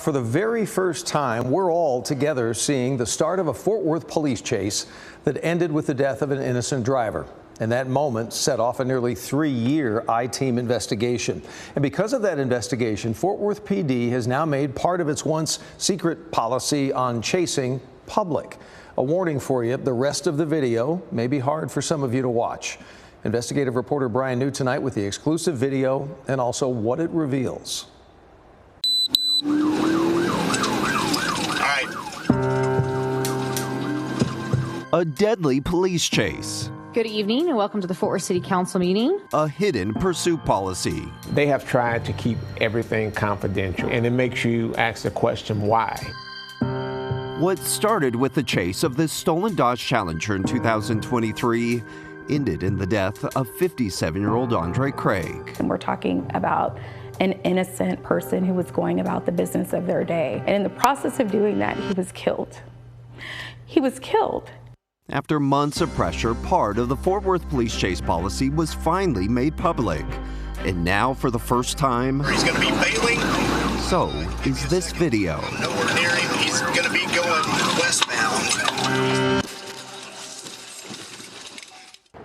for the very first time, we're all together seeing the start of a Fort Worth police chase that ended with the death of an innocent driver. And that moment set off a nearly 3-year I-team investigation. And because of that investigation, Fort Worth PD has now made part of its once secret policy on chasing public. A warning for you, the rest of the video may be hard for some of you to watch. Investigative reporter Brian New tonight with the exclusive video and also what it reveals. All right. A deadly police chase. Good evening and welcome to the Fort Worth City Council meeting. A hidden pursuit policy. They have tried to keep everything confidential, and it makes you ask the question, why? What started with the chase of this stolen Dodge Challenger in 2023 ended in the death of 57-year-old Andre Craig. And we're talking about an innocent person who was going about the business of their day. And in the process of doing that, he was killed. He was killed. After months of pressure, part of the Fort Worth police chase policy was finally made public. And now, for the first time, He's going to be bailing. so is this video. Nowhere near him. He's going to be going westbound.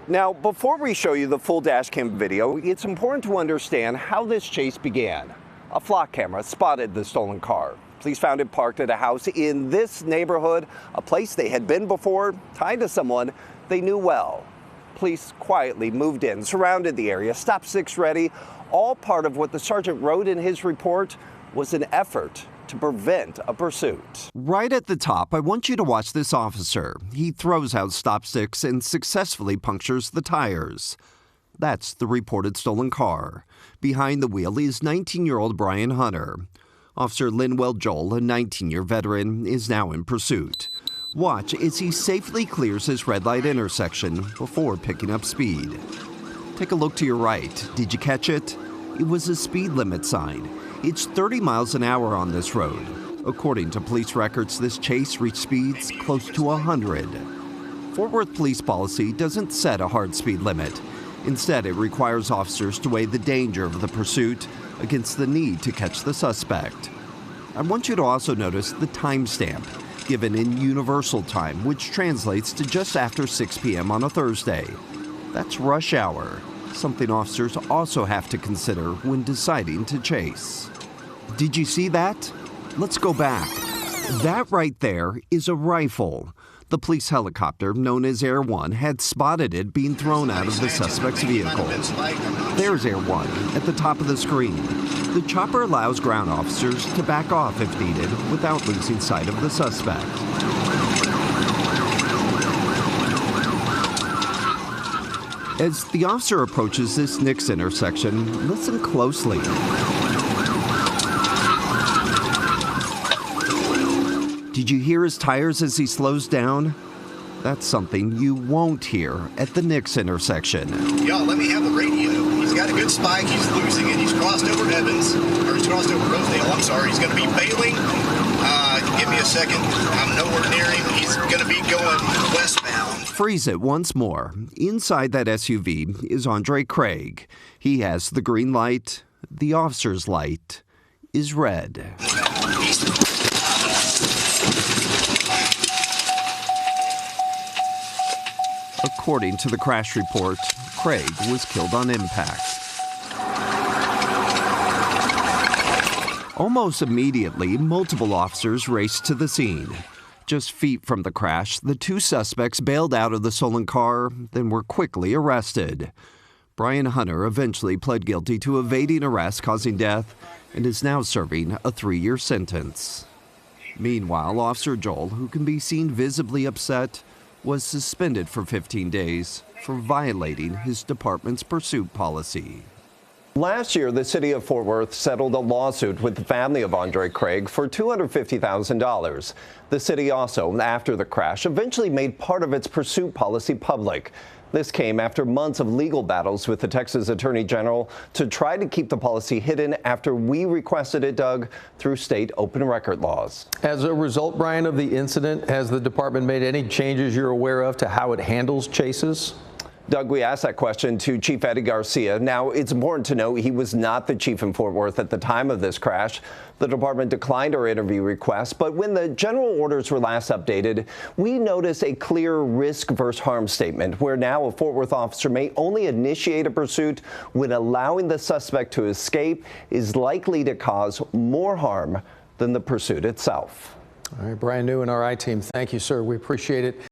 Now, before we show you the full Dashcam video, it's important to understand how this chase began. A flock camera spotted the stolen car. Police found it parked at a house in this neighborhood, a place they had been before, tied to someone they knew well. Police quietly moved in, surrounded the area, stopped six ready. All part of what the sergeant wrote in his report was an effort to prevent a pursuit. Right at the top, I want you to watch this officer. He throws out stop sticks and successfully punctures the tires. That's the reported stolen car. Behind the wheel is 19-year-old Brian Hunter. Officer Linwell Joel, a 19-year veteran, is now in pursuit. Watch as he safely clears his red light intersection before picking up speed. Take a look to your right. Did you catch it? It was a speed limit sign. It's 30 miles an hour on this road. According to police records, this chase reached speeds close to 100. Fort Worth police policy doesn't set a hard speed limit. Instead, it requires officers to weigh the danger of the pursuit against the need to catch the suspect. I want you to also notice the timestamp given in Universal Time, which translates to just after 6 p.m. on a Thursday. That's rush hour, something officers also have to consider when deciding to chase. Did you see that? Let's go back. That right there is a rifle. The police helicopter, known as Air One, had spotted it being thrown out of the suspect's vehicle. There's Air One at the top of the screen. The chopper allows ground officers to back off if needed without losing sight of the suspect. As the officer approaches this Nix intersection, listen closely. Did you hear his tires as he slows down? That's something you won't hear at the Nix intersection. Y'all, let me have the radio. He's got a good spike. He's losing it. He's crossed over Evans, or he's crossed over Rosedale. I'm sorry. He's going to be bailing. Give me a second. I'm nowhere near him. He's going to be going westbound. Freeze it once more. Inside that SUV is Andre Craig. He has the green light. The officer's light is red. According to the crash report, Craig was killed on impact. Almost immediately, multiple officers raced to the scene. Just feet from the crash, the two suspects bailed out of the stolen car, then were quickly arrested. Brian Hunter eventually pled guilty to evading arrest causing death and is now serving a 3-year sentence. Meanwhile, Officer Joel, who can be seen visibly upset, was suspended for 15 days for violating his department's pursuit policy. Last year, the city of Fort Worth settled a lawsuit with the family of Andre Craig for $250,000. The city also, after the crash, eventually made part of its pursuit policy public. This came after months of legal battles with the Texas Attorney General to try to keep the policy hidden after we requested it, Doug, through state open record laws. As a result, Brian, of the incident, has the department made any changes you're aware of to how it handles chases? Doug, we asked that question to Chief Eddie Garcia. Now, it's important to note he was not the chief in Fort Worth at the time of this crash. The department declined our interview request, but when the general orders were last updated, we noticed a clear risk versus harm statement, where now a Fort Worth officer may only initiate a pursuit when allowing the suspect to escape is likely to cause more harm than the pursuit itself. All right, Brian New and our I-team, thank you, sir. We appreciate it.